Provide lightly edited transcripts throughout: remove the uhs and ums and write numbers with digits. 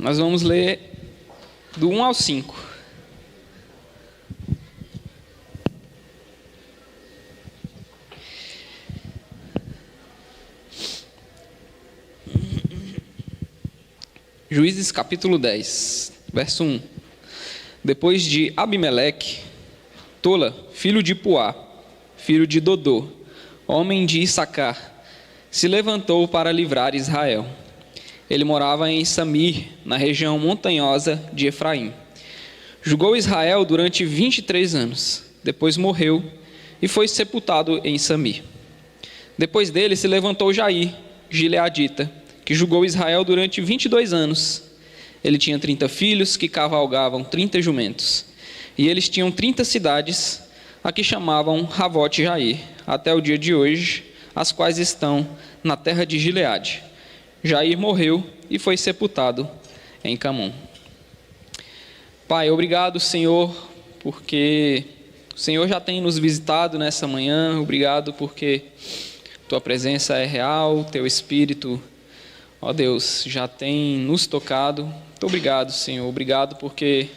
Nós vamos ler do 1 ao 5. Juízes capítulo 10, verso 1. Depois de Abimeleque, Tola, filho de Puá, filho de Dodô, homem de Issacar, se levantou para livrar Israel. Ele morava em Samir, na região montanhosa de Efraim. Julgou Israel durante 23 anos. Depois morreu e foi sepultado em Samir. Depois dele se levantou Jair, gileadita, que julgou Israel durante 22 anos. Ele tinha 30 filhos que cavalgavam 30 jumentos. E eles tinham 30 cidades, a que chamavam Ravote Jair, até o dia de hoje, as quais estão na terra de Gileade. Jair morreu e foi sepultado em Camon. Pai, obrigado, Senhor, porque o Senhor já tem nos visitado nessa manhã. Obrigado porque Tua presença é real, Teu Espírito, ó Deus, já tem nos tocado. Muito obrigado, Senhor. Obrigado porque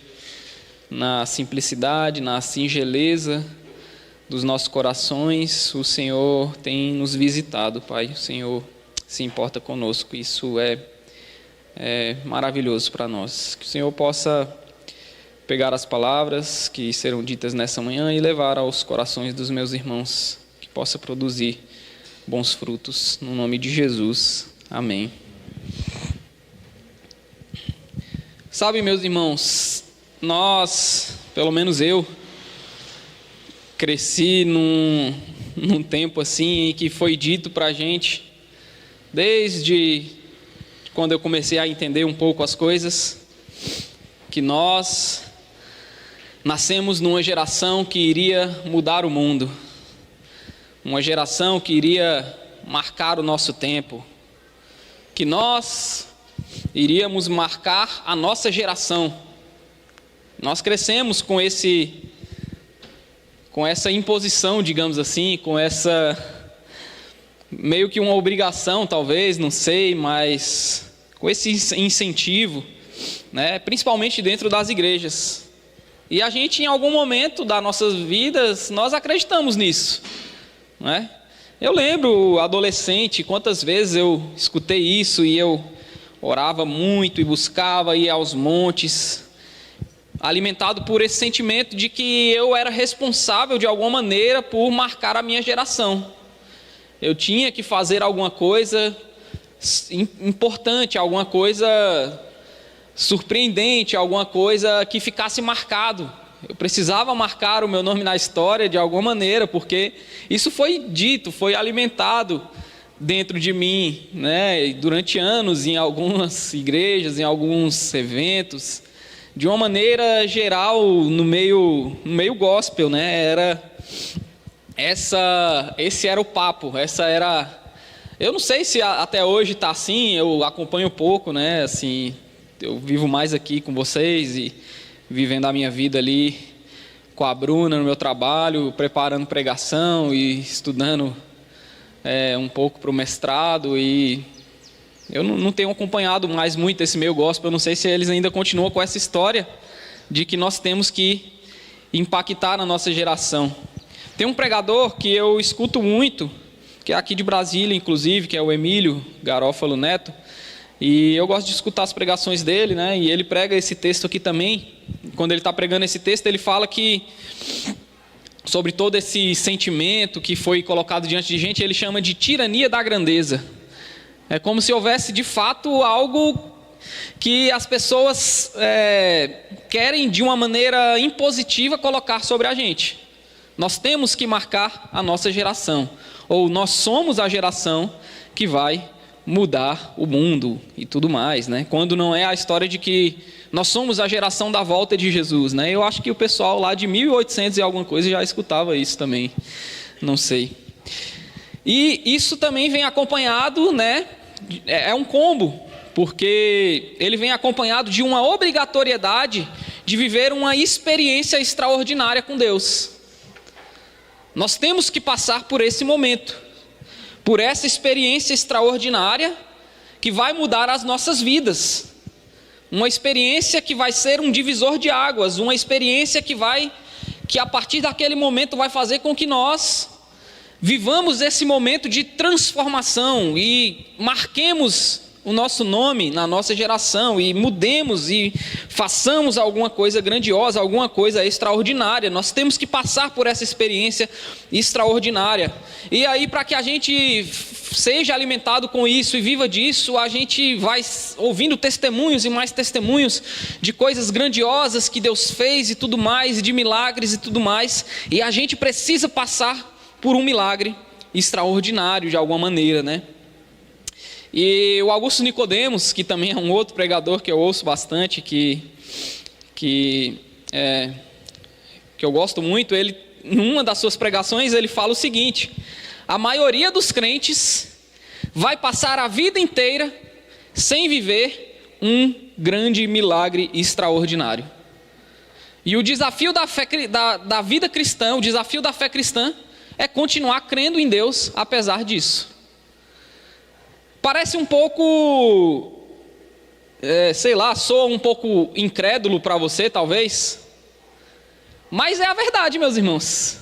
na simplicidade, na singeleza dos nossos corações, o Senhor tem nos visitado, Pai. O Senhor se importa conosco. Isso é maravilhoso para nós. Que o Senhor possa pegar as palavras que serão ditas nessa manhã e levar aos corações dos meus irmãos, que possa produzir bons frutos. No nome de Jesus. Amém. Sabe, meus irmãos, nós, pelo menos eu, cresci num tempo assim em que foi dito para a gente, desde quando eu comecei a entender um pouco as coisas, que nós nascemos numa geração que iria mudar o mundo, uma geração que iria marcar o nosso tempo, que nós iríamos marcar a nossa geração. Nós crescemos com essa imposição, digamos assim, com essa meio que uma obrigação, talvez, não sei, mas com esse incentivo, né, principalmente dentro das igrejas. E a gente, em algum momento das nossas vidas, nós acreditamos nisso, né? Eu lembro, adolescente, quantas vezes eu escutei isso e eu orava muito e buscava ir aos montes, alimentado por esse sentimento de que eu era responsável de alguma maneira por marcar a minha geração. Eu tinha que fazer alguma coisa importante, alguma coisa surpreendente, alguma coisa que ficasse marcado. Eu precisava marcar o meu nome na história de alguma maneira, porque isso foi dito, foi alimentado dentro de mim, né, durante anos, em algumas igrejas, em alguns eventos, de uma maneira geral, no meio gospel, né, esse era o papo, eu não sei se até hoje está assim, eu acompanho pouco, né, assim, eu vivo mais aqui com vocês e vivendo a minha vida ali com a Bruna no meu trabalho, preparando pregação e estudando um pouco para o mestrado, e eu não tenho acompanhado mais muito esse meio gospel. Eu não sei se eles ainda continuam com essa história de que nós temos que impactar na nossa geração. Tem um pregador que eu escuto muito, que é aqui de Brasília, inclusive, que é o Emílio Garófalo Neto, e eu gosto de escutar as pregações dele, né? E ele prega esse texto aqui também. Quando ele está pregando esse texto, ele fala que sobre todo esse sentimento que foi colocado diante de gente, ele chama de tirania da grandeza. É como se houvesse de fato algo que as pessoas querem de uma maneira impositiva colocar sobre a gente. Nós temos que marcar a nossa geração, ou nós somos a geração que vai mudar o mundo e tudo mais, né? Quando não é a história de que nós somos a geração da volta de Jesus, né? Eu acho que o pessoal lá de 1800 e alguma coisa já escutava isso também, não sei. E isso também vem acompanhado, né? É um combo, porque ele vem acompanhado de uma obrigatoriedade de viver uma experiência extraordinária com Deus. Nós temos que passar por esse momento, por essa experiência extraordinária que vai mudar as nossas vidas. uma experiência que vai ser um divisor de águas, uma experiência que a partir daquele momento vai fazer com que nós vivamos esse momento de transformação e marquemos o nosso nome na nossa geração e mudemos e façamos alguma coisa grandiosa, alguma coisa extraordinária. Nós temos que passar por essa experiência extraordinária. E aí, para que a gente seja alimentado com isso e viva disso, a gente vai ouvindo testemunhos e mais testemunhos de coisas grandiosas que Deus fez e tudo mais, e de milagres e tudo mais. E a gente precisa passar por um milagre extraordinário de alguma maneira, né? E o Augusto Nicodemos, que também é um outro pregador que eu ouço bastante, que eu gosto muito, ele, numa das suas pregações, ele fala o seguinte: a maioria dos crentes vai passar a vida inteira sem viver um grande milagre extraordinário. E o desafio da vida cristã, o desafio da fé cristã, é continuar crendo em Deus apesar disso. Parece um pouco, soa um pouco incrédulo para você, talvez. Mas é a verdade, meus irmãos.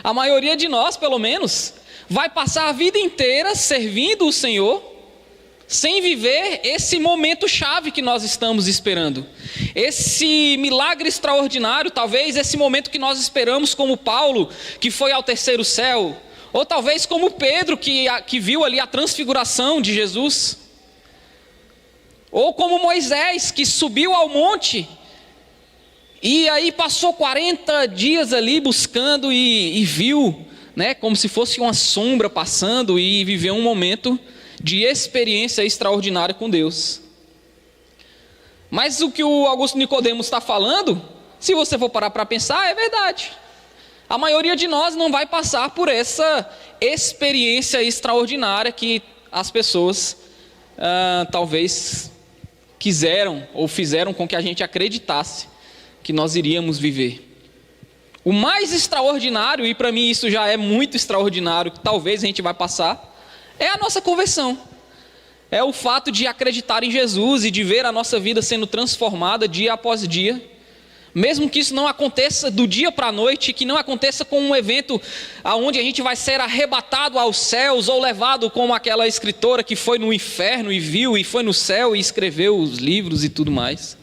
A maioria de nós, pelo menos, vai passar a vida inteira servindo o Senhor, sem viver esse momento chave que nós estamos esperando. Esse milagre extraordinário, talvez esse momento que nós esperamos, como Paulo, que foi ao terceiro céu. Ou talvez como Pedro, que viu ali a transfiguração de Jesus. Ou como Moisés, que subiu ao monte e aí passou 40 dias ali buscando e viu, né, como se fosse uma sombra passando, e viveu um momento de experiência extraordinária com Deus. Mas o que o Augusto Nicodemos está falando, se você for parar para pensar, é verdade. A maioria de nós não vai passar por essa experiência extraordinária que as pessoas talvez quiseram ou fizeram com que a gente acreditasse que nós iríamos viver. O mais extraordinário, e para mim isso já é muito extraordinário, que talvez a gente vai passar, é a nossa conversão. É o fato de acreditar em Jesus e de ver a nossa vida sendo transformada dia após dia. Mesmo que isso não aconteça do dia para a noite, que não aconteça com um evento onde a gente vai ser arrebatado aos céus, ou levado como aquela escritora que foi no inferno e viu, e foi no céu e escreveu os livros e tudo mais.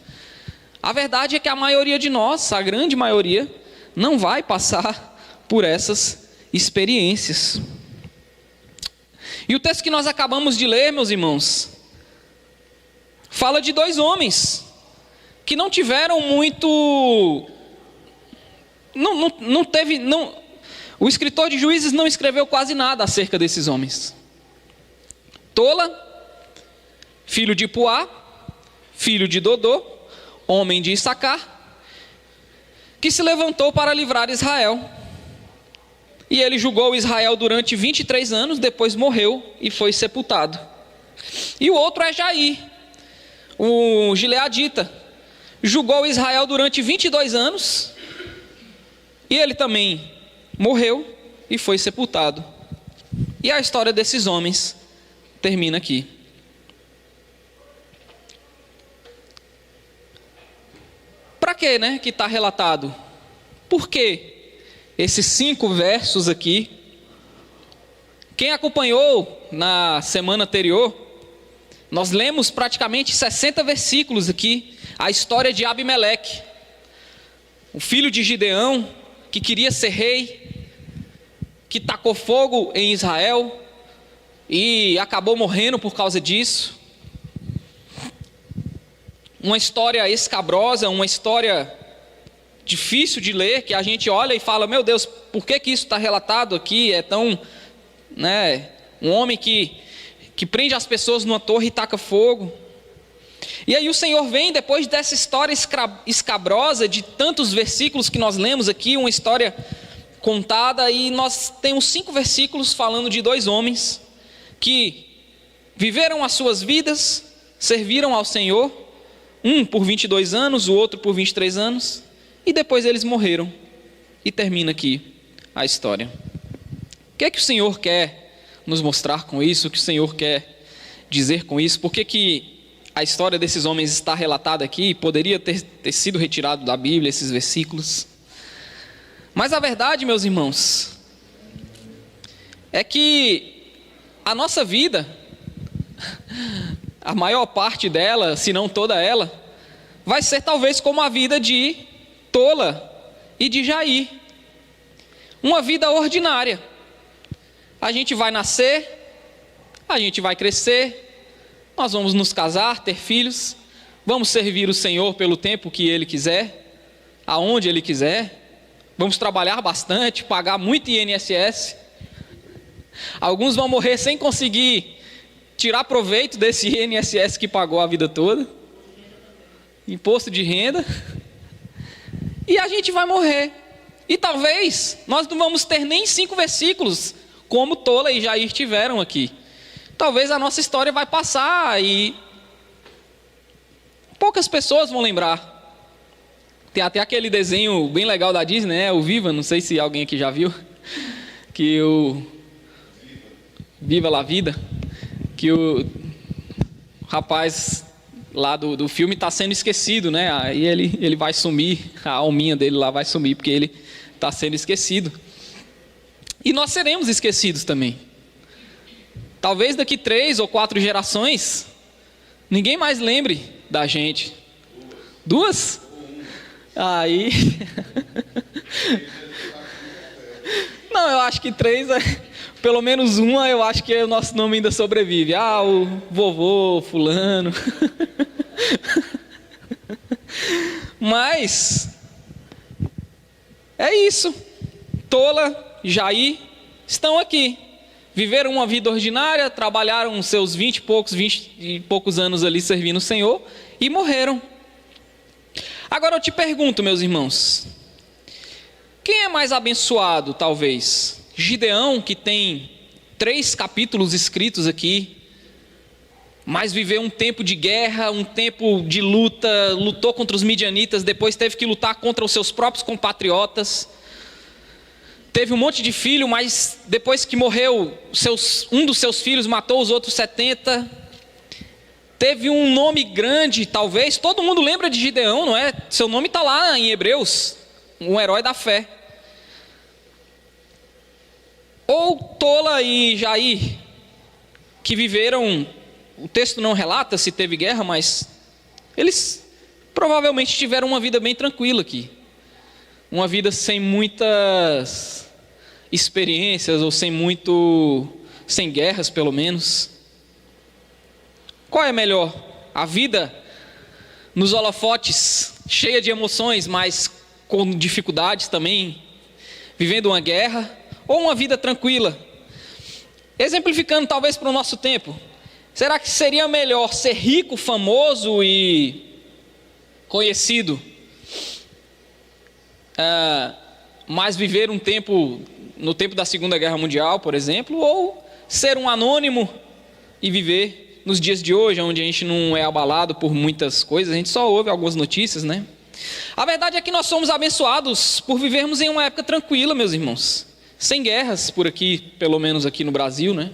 A verdade é que a maioria de nós, a grande maioria, não vai passar por essas experiências. E o texto que nós acabamos de ler, meus irmãos, fala de dois homens que não tiveram muito, o escritor de Juízes não escreveu quase nada acerca desses homens. Tola, filho de Puá, filho de Dodô, homem de Issacar, que se levantou para livrar Israel. E ele julgou Israel durante 23 anos, depois morreu e foi sepultado. E o outro é Jair, o gileadita. Julgou Israel durante 22 anos, e ele também morreu e foi sepultado. E a história desses homens termina aqui. Para quê, né, que está relatado? Por que esses 5 versos aqui? Quem acompanhou na semana anterior, nós lemos praticamente 60 versículos aqui, a história de Abimeleque, o filho de Gideão, que queria ser rei, que tacou fogo em Israel e acabou morrendo por causa disso. Uma história escabrosa, uma história difícil de ler, que a gente olha e fala: meu Deus, por que isso está relatado aqui? É tão, né, um homem que prende as pessoas numa torre e taca fogo. E aí o Senhor vem, depois dessa história escabrosa, de tantos versículos que nós lemos aqui, uma história contada, e nós temos 5 versículos falando de 2 homens que viveram as suas vidas, serviram ao Senhor, um por 22 anos, o outro por 23 anos, e depois eles morreram. E termina aqui a história. O que é que o Senhor quer nos mostrar com isso? O que o Senhor quer dizer com isso? Por que a história desses homens está relatada aqui, poderia ter sido retirado da Bíblia esses versículos. Mas a verdade, meus irmãos, é que a nossa vida, a maior parte dela, se não toda ela, vai ser talvez como a vida de Tola e de Jair. Uma vida ordinária. A gente vai nascer, a gente vai crescer, nós vamos nos casar, ter filhos, vamos servir o Senhor pelo tempo que Ele quiser, aonde Ele quiser, vamos trabalhar bastante, pagar muito INSS. Alguns vão morrer sem conseguir tirar proveito desse INSS que pagou a vida toda, imposto de renda, e a gente vai morrer. E talvez nós não vamos ter nem 5 versículos, como Tola e Jair tiveram aqui. Talvez a nossa história vai passar e poucas pessoas vão lembrar. Tem até aquele desenho bem legal da Disney, né? O Viva, não sei se alguém aqui já viu, que o Viva la Vida, que o rapaz lá do filme está sendo esquecido, né? Aí ele vai sumir, a alminha dele lá vai sumir, porque ele está sendo esquecido. E nós seremos esquecidos também. Talvez daqui 3 ou 4 gerações, ninguém mais lembre da gente. 2? Aí... Não, eu acho que 3, pelo menos uma, eu acho que o nosso nome ainda sobrevive. Ah, o vovô fulano. Mas, é isso. Tola, Jair, estão aqui. Viveram uma vida ordinária, trabalharam seus 20 e poucos anos ali servindo o Senhor e morreram. Agora eu te pergunto, meus irmãos, quem é mais abençoado, talvez? Gideão, que tem 3 capítulos escritos aqui, mas viveu um tempo de guerra, um tempo de luta, lutou contra os midianitas, depois teve que lutar contra os seus próprios compatriotas. Teve um monte de filho, mas depois que morreu, um dos seus filhos matou os outros 70. Teve um nome grande, talvez. Todo mundo lembra de Gideão, não é? Seu nome está lá em Hebreus, um herói da fé. Ou Tola e Jair, que viveram, o texto não relata se teve guerra, mas eles provavelmente tiveram uma vida bem tranquila aqui. Uma vida sem muitas experiências, ou sem guerras pelo menos. Qual é melhor? A vida nos holofotes, cheia de emoções, mas com dificuldades também, vivendo uma guerra, ou uma vida tranquila? Exemplificando talvez para o nosso tempo, será que seria melhor ser rico, famoso e conhecido, mas viver um tempo, no tempo da Segunda Guerra Mundial, por exemplo, ou ser um anônimo e viver nos dias de hoje, onde a gente não é abalado por muitas coisas, a gente só ouve algumas notícias, né? A verdade é que nós somos abençoados por vivermos em uma época tranquila, meus irmãos, sem guerras por aqui, pelo menos aqui no Brasil, né?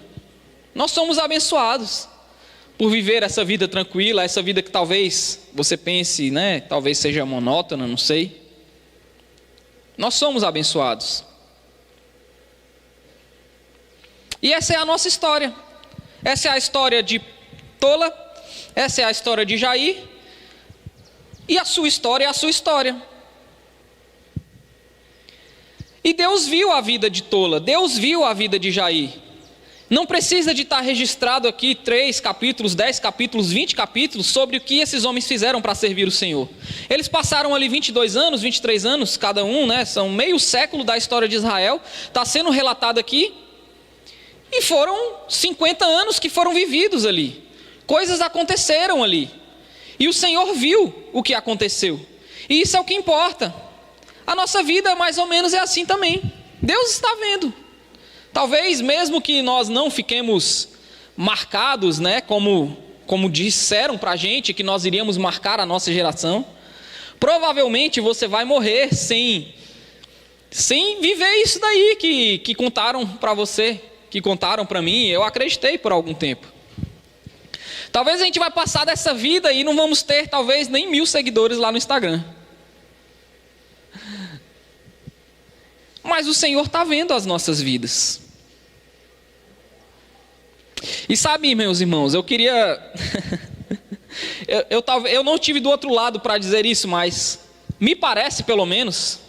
Nós somos abençoados por viver essa vida tranquila, essa vida que talvez você pense, né? Talvez seja monótona, não sei. Nós somos abençoados. E essa é a nossa história. Essa é a história de Tola, essa é a história de Jair, e a sua história é a sua história. E Deus viu a vida de Tola, Deus viu a vida de Jair. Não precisa de estar registrado aqui 3 capítulos, 10 capítulos, 20 capítulos sobre o que esses homens fizeram para servir o Senhor. Eles passaram ali 22 anos, 23 anos cada um, né? São meio século da história de Israel, está sendo relatado aqui. E foram 50 anos que foram vividos ali. Coisas aconteceram ali. E o Senhor viu o que aconteceu. E isso é o que importa. A nossa vida mais ou menos é assim também. Deus está vendo. Talvez mesmo que nós não fiquemos marcados, né, como disseram para a gente que nós iríamos marcar a nossa geração, provavelmente você vai morrer sem viver isso daí que contaram para você, que contaram para mim, eu acreditei por algum tempo. Talvez a gente vai passar dessa vida e não vamos ter talvez nem 1000 seguidores lá no Instagram. Mas o Senhor está vendo as nossas vidas. E sabe, meus irmãos, eu queria... eu não estive do outro lado para dizer isso, mas me parece, pelo menos,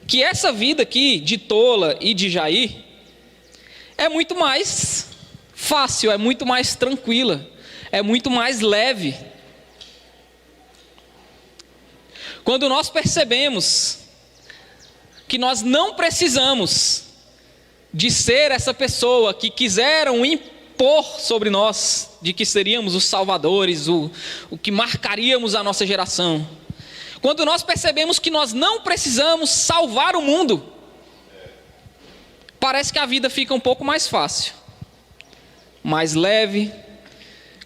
que essa vida aqui de Tola e de Jair é muito mais fácil, é muito mais tranquila, é muito mais leve. Quando nós percebemos que nós não precisamos de ser essa pessoa que quiseram impor sobre nós, de que seríamos os salvadores, o que marcaríamos a nossa geração. Quando nós percebemos que nós não precisamos salvar o mundo, parece que a vida fica um pouco mais fácil, mais leve,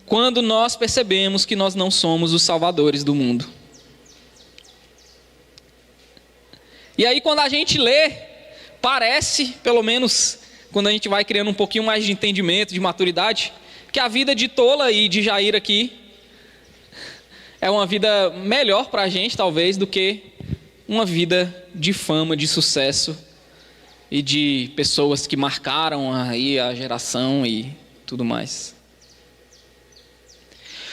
quando nós percebemos que nós não somos os salvadores do mundo. E aí quando a gente lê, parece, pelo menos quando a gente vai criando um pouquinho mais de entendimento, de maturidade, que a vida de Tola e de Jair aqui é uma vida melhor para a gente, talvez, do que uma vida de fama, de sucesso e de pessoas que marcaram aí a geração e tudo mais.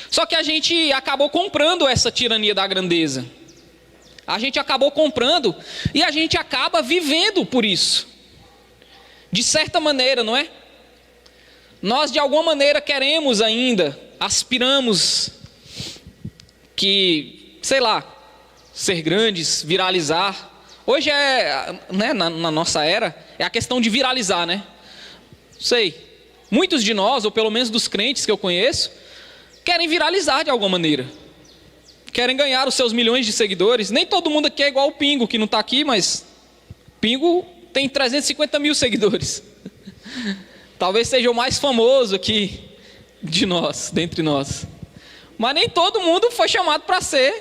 Só que a gente acabou comprando essa tirania da grandeza. A gente acabou comprando e a gente acaba vivendo por isso. De certa maneira, não é? Nós de alguma maneira queremos ainda, aspiramos que, sei lá, ser grandes, viralizar. Hoje né, na nossa era, é a questão de viralizar, né? Sei, muitos de nós, ou pelo menos dos crentes que eu conheço, querem viralizar de alguma maneira. Querem ganhar os seus milhões de seguidores. Nem todo mundo aqui é igual o Pingo, que não está aqui, mas Pingo tem 350 mil seguidores. Talvez seja o mais famoso aqui de nós, dentre nós. Mas nem todo mundo foi chamado para ser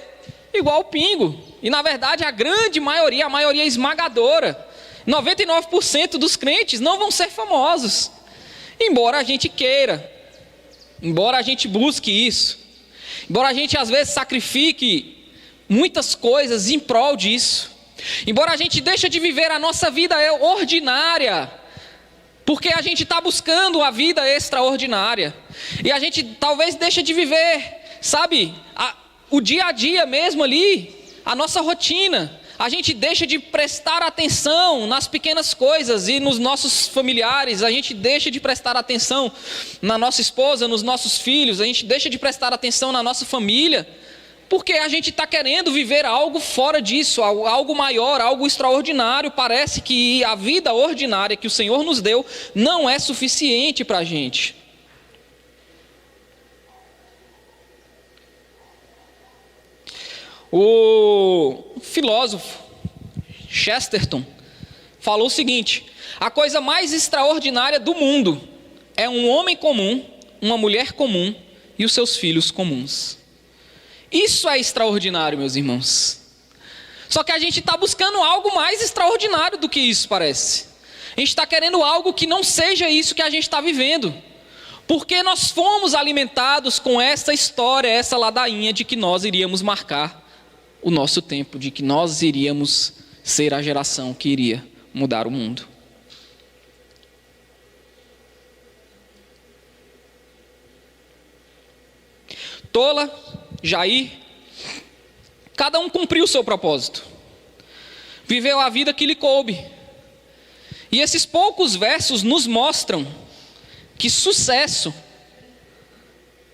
igual o Pingo. E na verdade a grande maioria, a maioria esmagadora, 99% dos crentes não vão ser famosos. Embora a gente queira, embora a gente busque isso, embora a gente às vezes sacrifique muitas coisas em prol disso, embora a gente deixe de viver a nossa vida ordinária, porque a gente está buscando a vida extraordinária, e a gente talvez deixe de viver, sabe, o dia a dia mesmo ali, a nossa rotina. A gente deixa de prestar atenção nas pequenas coisas e nos nossos familiares, a gente deixa de prestar atenção na nossa esposa, nos nossos filhos, a gente deixa de prestar atenção na nossa família, porque a gente está querendo viver algo fora disso, algo maior, algo extraordinário. Parece que a vida ordinária que o Senhor nos deu não é suficiente para a gente. O filósofo Chesterton falou o seguinte: a coisa mais extraordinária do mundo é um homem comum, uma mulher comum e os seus filhos comuns. Isso é extraordinário, meus irmãos. Só que a gente está buscando algo mais extraordinário do que isso, parece. A gente está querendo algo que não seja isso que a gente está vivendo, porque nós fomos alimentados com essa história, essa ladainha de que nós iríamos marcar o nosso tempo, de que nós iríamos ser a geração que iria mudar o mundo. Tola, Jair, cada um cumpriu o seu propósito, viveu a vida que lhe coube. E esses poucos versos nos mostram que sucesso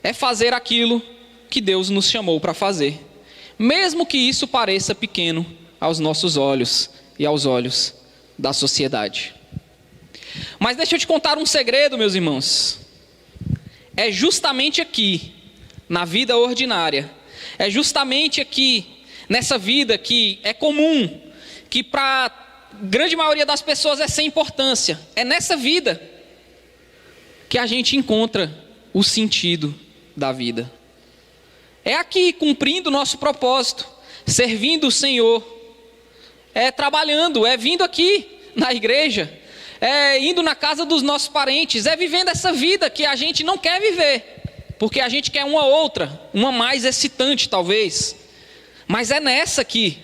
é fazer aquilo que Deus nos chamou para fazer, mesmo que isso pareça pequeno aos nossos olhos e aos olhos da sociedade. Mas deixa eu te contar um segredo, meus irmãos. É justamente aqui, na vida ordinária, é justamente aqui, nessa vida que é comum, que para a grande maioria das pessoas é sem importância, é nessa vida que a gente encontra o sentido da vida. É aqui, cumprindo o nosso propósito, servindo o Senhor, é trabalhando, é vindo aqui na igreja, é indo na casa dos nossos parentes, é vivendo essa vida que a gente não quer viver, porque a gente quer uma outra, uma mais excitante talvez. Mas é nessa aqui,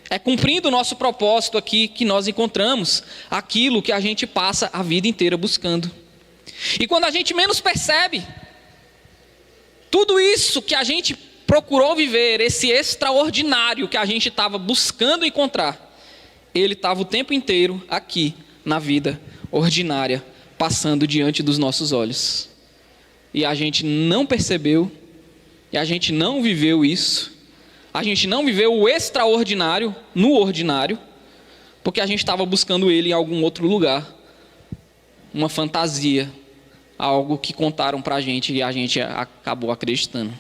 é cumprindo o nosso propósito aqui que nós encontramos aquilo que a gente passa a vida inteira buscando. E quando a gente menos percebe, tudo isso que a gente procurou viver, esse extraordinário que a gente estava buscando encontrar, ele estava o tempo inteiro aqui na vida ordinária, passando diante dos nossos olhos. E a gente não percebeu, e a gente não viveu isso, a gente não viveu o extraordinário no ordinário, porque a gente estava buscando ele em algum outro lugar, uma fantasia, algo que contaram para a gente e a gente acabou acreditando.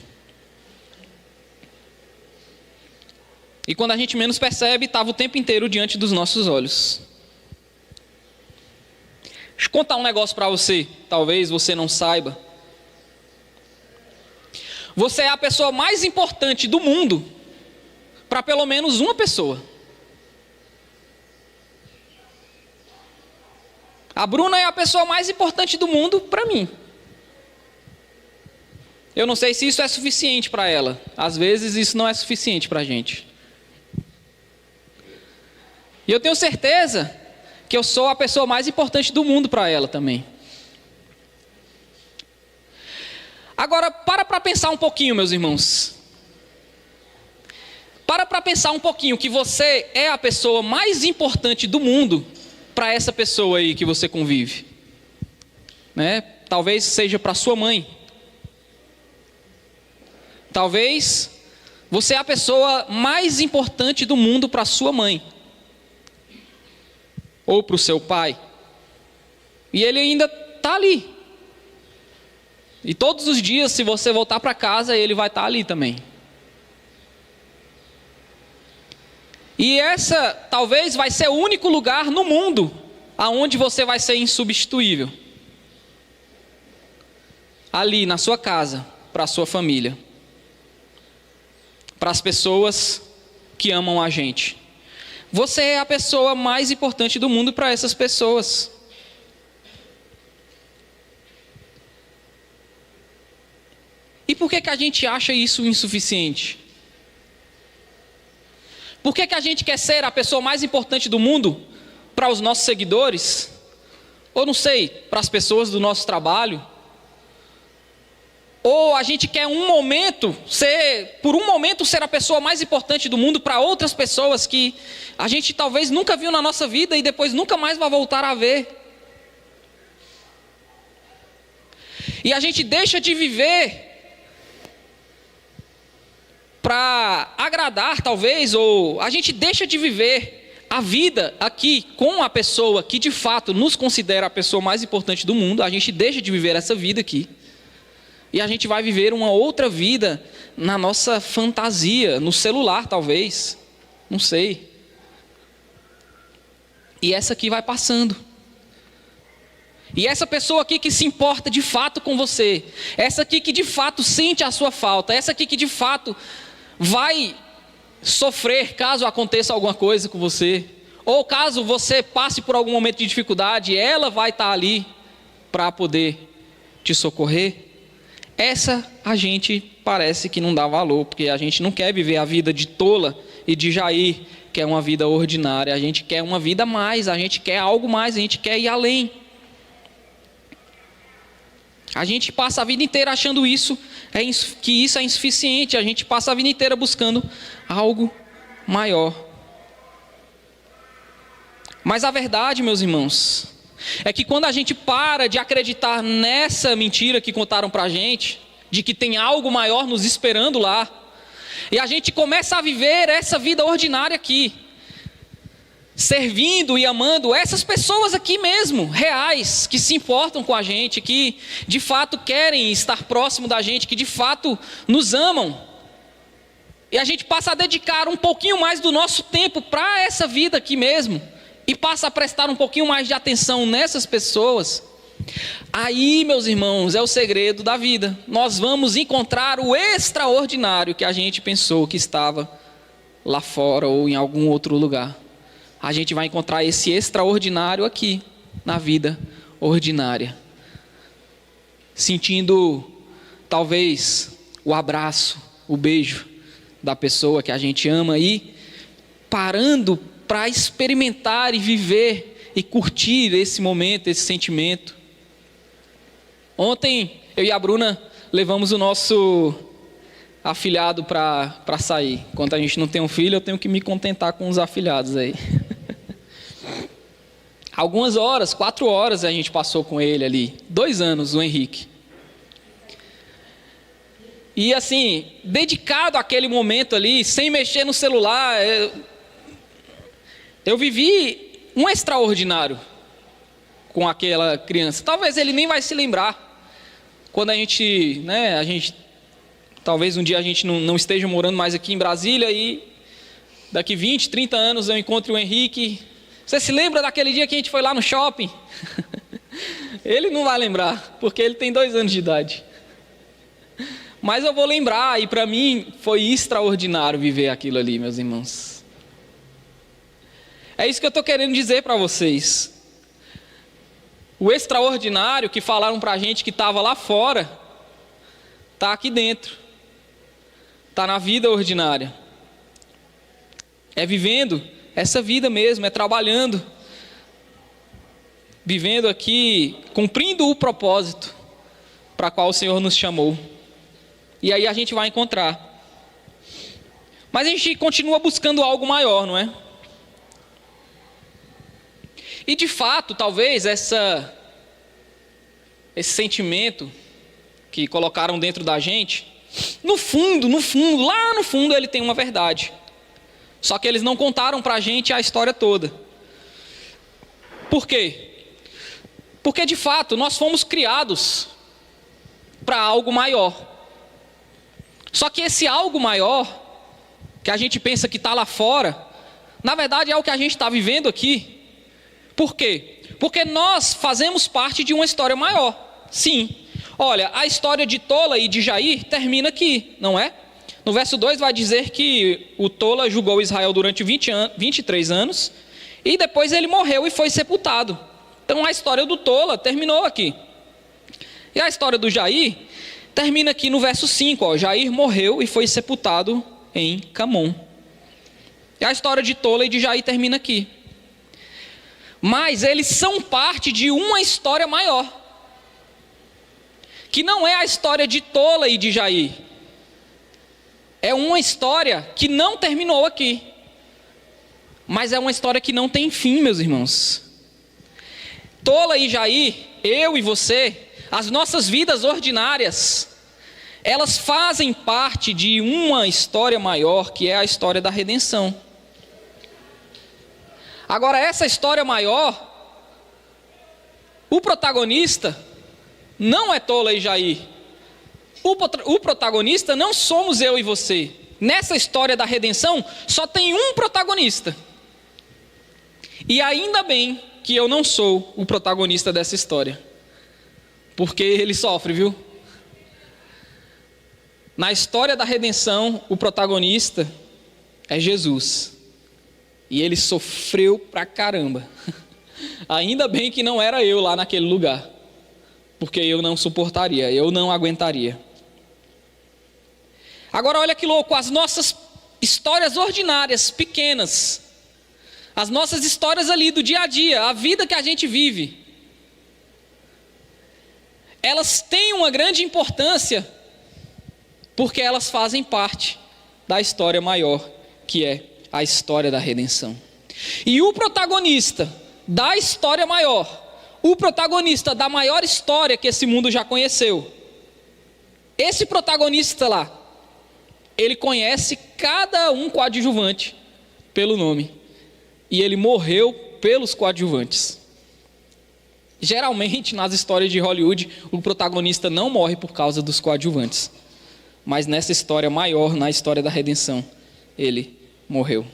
E quando a gente menos percebe, estava o tempo inteiro diante dos nossos olhos. Deixa eu contar um negócio para você, talvez você não saiba. Você é a pessoa mais importante do mundo para pelo menos uma pessoa. A Bruna é a pessoa mais importante do mundo para mim. Eu não sei se isso é suficiente para ela. Às vezes isso não é suficiente para a gente. E eu tenho certeza que eu sou a pessoa mais importante do mundo para ela também. Agora, para pensar um pouquinho, meus irmãos. Para pensar um pouquinho que você é a pessoa mais importante do mundo para essa pessoa aí que você convive. Né? Talvez seja para sua mãe. Talvez você é a pessoa mais importante do mundo para sua mãe. Ou para o seu pai. E ele ainda está ali. E todos os dias, se você voltar para casa, ele vai estar ali também. E essa talvez vai ser o único lugar no mundo aonde você vai ser insubstituível. Ali na sua casa, para a sua família. Para as pessoas que amam a gente. Você é a pessoa mais importante do mundo para essas pessoas. E por que a gente acha isso insuficiente? Por que a gente quer ser a pessoa mais importante do mundo para os nossos seguidores? Ou não sei, para as pessoas do nosso trabalho? Ou a gente quer por um momento ser a pessoa mais importante do mundo para outras pessoas que a gente talvez nunca viu na nossa vida e depois nunca mais vai voltar a ver. E a gente deixa de viver para agradar talvez, ou a gente deixa de viver a vida aqui com a pessoa que de fato nos considera a pessoa mais importante do mundo. A gente deixa de viver essa vida aqui. E a gente vai viver uma outra vida na nossa fantasia, no celular talvez, não sei. E essa aqui vai passando. E essa pessoa aqui que se importa de fato com você, essa aqui que de fato sente a sua falta, essa aqui que de fato vai sofrer caso aconteça alguma coisa com você, ou caso você passe por algum momento de dificuldade, ela vai estar ali para poder te socorrer. Essa a gente parece que não dá valor, porque a gente não quer viver a vida de tola e de Jair, que é uma vida ordinária. A gente quer uma vida a mais, a gente quer algo mais, a gente quer ir além. A gente passa a vida inteira achando que isso é insuficiente, a gente passa a vida inteira buscando algo maior. Mas a verdade, meus irmãos, é que quando a gente para de acreditar nessa mentira que contaram pra gente, de que tem algo maior nos esperando lá, e a gente começa a viver essa vida ordinária aqui, servindo e amando essas pessoas aqui mesmo, reais, que se importam com a gente, que de fato querem estar próximo da gente, que de fato nos amam, e a gente passa a dedicar um pouquinho mais do nosso tempo para essa vida aqui mesmo, e passa a prestar um pouquinho mais de atenção nessas pessoas, aí, meus irmãos, é o segredo da vida. Nós vamos encontrar o extraordinário que a gente pensou que estava lá fora ou em algum outro lugar. A gente vai encontrar esse extraordinário aqui, na vida ordinária. Sentindo talvez o abraço, o beijo da pessoa que a gente ama e parando para experimentar e viver e curtir esse momento, esse sentimento. Ontem eu e a Bruna levamos o nosso afilhado para sair. Enquanto a gente não tem um filho, eu tenho que me contentar com os afilhados aí. Algumas horas, 4 horas a gente passou com ele ali. 2 anos, o Henrique. E assim, dedicado àquele momento ali, sem mexer no celular, eu vivi um extraordinário com aquela criança. Talvez ele nem vai se lembrar. Quando a gente, talvez um dia a gente não esteja morando mais aqui em Brasília e daqui 20, 30 anos eu encontre o Henrique. Você se lembra daquele dia que a gente foi lá no shopping? Ele não vai lembrar, porque ele tem 2 anos de idade. Mas eu vou lembrar, e para mim foi extraordinário viver aquilo ali, meus irmãos. É isso que eu estou querendo dizer para vocês. O extraordinário que falaram para a gente que estava lá fora, está aqui dentro. Está na vida ordinária. É vivendo essa vida mesmo, é trabalhando. Vivendo aqui, cumprindo o propósito para qual o Senhor nos chamou. E aí a gente vai encontrar. Mas a gente continua buscando algo maior, não é? E de fato, talvez esse sentimento que colocaram dentro da gente, no fundo, lá no fundo ele tem uma verdade. Só que eles não contaram para a gente a história toda. Por quê? Porque de fato nós fomos criados para algo maior. Só que esse algo maior, que a gente pensa que está lá fora, na verdade é o que a gente está vivendo aqui. Por quê? Porque nós fazemos parte de uma história maior. Sim. Olha, a história de Tola e de Jair termina aqui, não é? No verso 2 vai dizer que o Tola julgou Israel durante 23 anos e depois ele morreu e foi sepultado. Então a história do Tola terminou aqui. E a história do Jair termina aqui no verso 5. Ó, Jair morreu e foi sepultado em Camon. E a história de Tola e de Jair termina aqui. Mas eles são parte de uma história maior, que não é a história de Tola e de Jair. É uma história que não terminou aqui, mas é uma história que não tem fim, meus irmãos. Tola e Jair, eu e você, as nossas vidas ordinárias, elas fazem parte de uma história maior, que é a história da redenção. Agora, essa história maior, o protagonista não é Tola e Jair. O protagonista não somos eu e você. Nessa história da redenção, só tem um protagonista. E ainda bem que eu não sou o protagonista dessa história, porque ele sofre, viu? Na história da redenção, o protagonista é Jesus. E ele sofreu pra caramba. Ainda bem que não era eu lá naquele lugar, porque eu não suportaria, eu não aguentaria. Agora olha que louco, as nossas histórias ordinárias, pequenas, as nossas histórias ali do dia a dia, a vida que a gente vive, elas têm uma grande importância, porque elas fazem parte da história maior, que é a história da redenção. E o protagonista da história maior, o protagonista da maior história que esse mundo já conheceu, esse protagonista lá, ele conhece cada um coadjuvante pelo nome, e ele morreu pelos coadjuvantes. Geralmente nas histórias de Hollywood o protagonista não morre por causa dos coadjuvantes, mas nessa história maior, na história da redenção, ele morreu.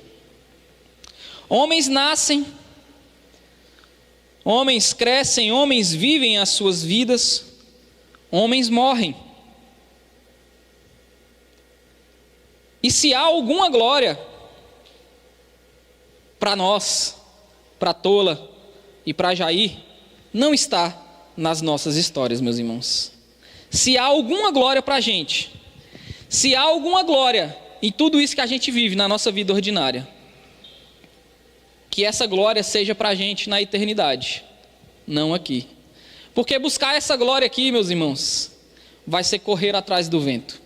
Homens nascem, homens crescem, homens vivem as suas vidas, homens morrem. E se há alguma glória para nós, para Tola e para Jair, não está nas nossas histórias, meus irmãos. Se há alguma glória para a gente, se há alguma glória em tudo isso que a gente vive na nossa vida ordinária, que essa glória seja para a gente na eternidade, não aqui. Porque buscar essa glória aqui, meus irmãos, vai ser correr atrás do vento.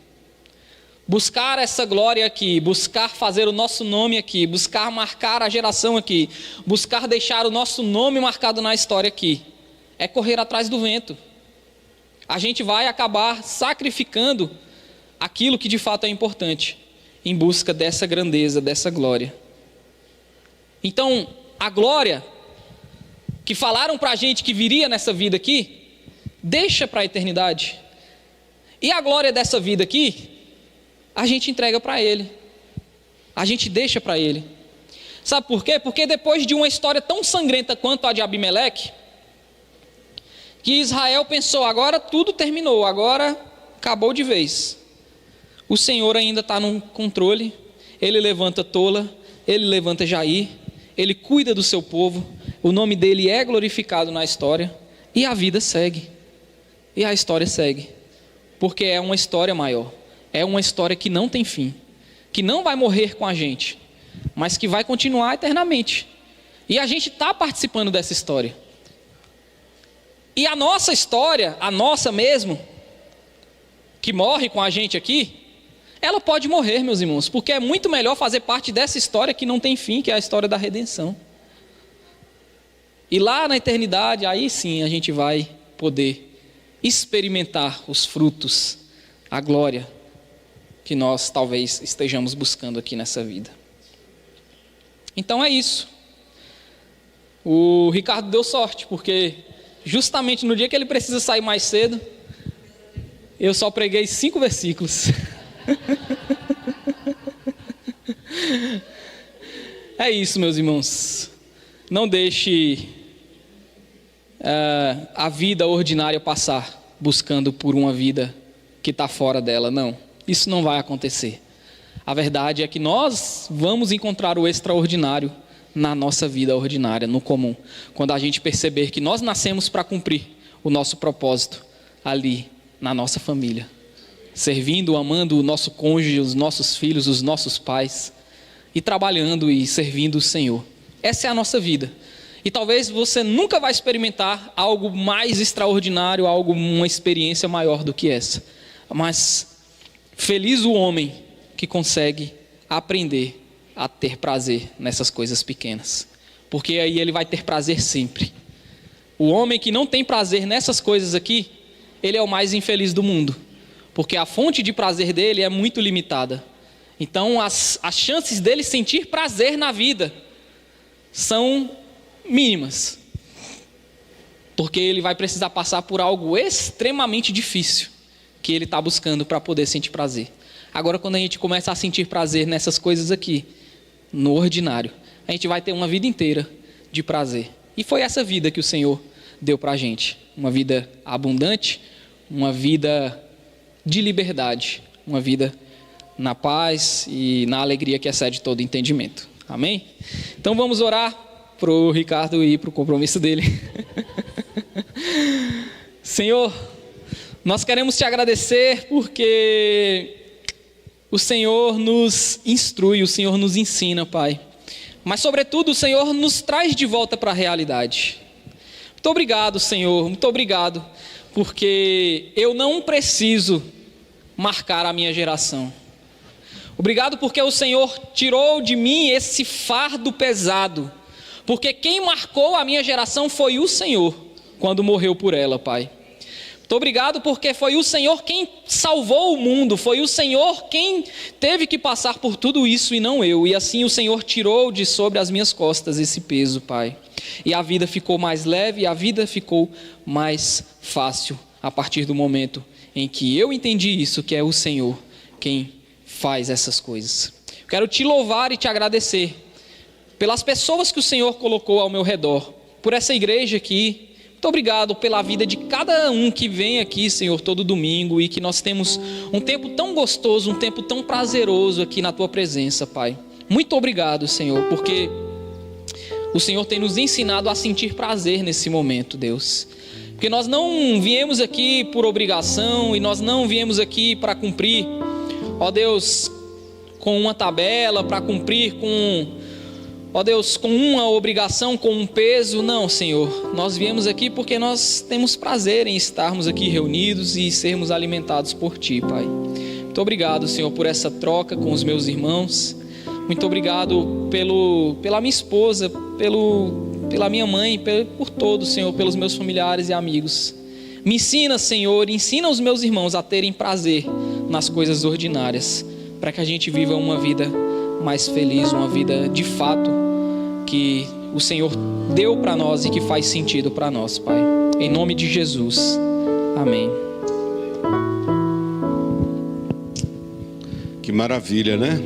Buscar essa glória aqui, buscar fazer o nosso nome aqui, buscar marcar a geração aqui, buscar deixar o nosso nome marcado na história aqui, é correr atrás do vento. A gente vai acabar sacrificando aquilo que de fato é importante, em busca dessa grandeza, dessa glória. Então, a glória que falaram para a gente que viria nessa vida aqui, deixa para a eternidade. E a glória dessa vida aqui, a gente entrega para Ele, a gente deixa para Ele. Sabe por quê? Porque depois de uma história tão sangrenta quanto a de Abimeleque, que Israel pensou, agora tudo terminou, agora acabou de vez. O Senhor ainda está no controle, Ele levanta Tola, Ele levanta Jair, Ele cuida do seu povo, o nome dele é glorificado na história, e a vida segue, e a história segue, porque é uma história maior, é uma história que não tem fim, que não vai morrer com a gente, mas que vai continuar eternamente, e a gente está participando dessa história. E a nossa história, a nossa mesmo, que morre com a gente aqui, ela pode morrer, meus irmãos, porque é muito melhor fazer parte dessa história que não tem fim, que é a história da redenção. E lá na eternidade, aí sim a gente vai poder experimentar os frutos, a glória que nós talvez estejamos buscando aqui nessa vida. Então é isso. O Ricardo deu sorte, porque justamente no dia que ele precisa sair mais cedo, eu só preguei 5 versículos. É isso, meus irmãos. Não deixe a vida ordinária passar buscando por uma vida que está fora dela. Não, isso não vai acontecer. A verdade é que nós vamos encontrar o extraordinário na nossa vida ordinária, no comum, quando a gente perceber que nós nascemos para cumprir o nosso propósito ali na nossa família, servindo, amando o nosso cônjuge, os nossos filhos, os nossos pais, e trabalhando e servindo o Senhor. Essa é a nossa vida. E talvez você nunca vai experimentar algo mais extraordinário, uma experiência maior do que essa. Mas feliz o homem que consegue aprender a ter prazer nessas coisas pequenas, porque aí ele vai ter prazer sempre. O homem que não tem prazer nessas coisas aqui, ele é o mais infeliz do mundo, porque a fonte de prazer dele é muito limitada. Então as chances dele sentir prazer na vida são mínimas, porque ele vai precisar passar por algo extremamente difícil que ele está buscando para poder sentir prazer. Agora, quando a gente começa a sentir prazer nessas coisas aqui, no ordinário, a gente vai ter uma vida inteira de prazer. E foi essa vida que o Senhor deu para a gente, uma vida abundante, uma vida de liberdade, uma vida na paz e na alegria que excede todo entendimento. Amém? Então vamos orar para o Ricardo ir para o compromisso dele. Senhor, nós queremos te agradecer porque o Senhor nos instrui, o Senhor nos ensina, Pai. Mas sobretudo o Senhor nos traz de volta para a realidade. Muito obrigado, Senhor, muito obrigado, porque eu não preciso marcar a minha geração. Obrigado porque o Senhor tirou de mim esse fardo pesado, porque quem marcou a minha geração foi o Senhor, quando morreu por ela, Pai. Muito obrigado porque foi o Senhor quem salvou o mundo, foi o Senhor quem teve que passar por tudo isso e não eu, e assim o Senhor tirou de sobre as minhas costas esse peso, Pai, e a vida ficou mais leve, e a vida ficou mais fácil, a partir do momento em que eu entendi isso, que é o Senhor quem faz essas coisas. Quero te louvar e te agradecer pelas pessoas que o Senhor colocou ao meu redor, por essa igreja aqui. Muito obrigado pela vida de cada um que vem aqui, Senhor, todo domingo, e que nós temos um tempo tão gostoso, um tempo tão prazeroso aqui na Tua presença, Pai. Muito obrigado, Senhor, porque o Senhor tem nos ensinado a sentir prazer nesse momento, Deus. Porque nós não viemos aqui por obrigação e nós não viemos aqui para cumprir, ó Deus, com uma tabela, para cumprir com, ó Deus, com uma obrigação, com um peso. Não, Senhor, nós viemos aqui porque nós temos prazer em estarmos aqui reunidos e sermos alimentados por Ti, Pai. Muito obrigado, Senhor, por essa troca com os meus irmãos. Muito obrigado pela minha esposa, pela minha mãe, por todos, Senhor, pelos meus familiares e amigos. Me ensina, Senhor, ensina os meus irmãos a terem prazer nas coisas ordinárias, para que a gente viva uma vida mais feliz, uma vida de fato que o Senhor deu para nós e que faz sentido para nós, Pai. Em nome de Jesus. Amém. Que maravilha, né?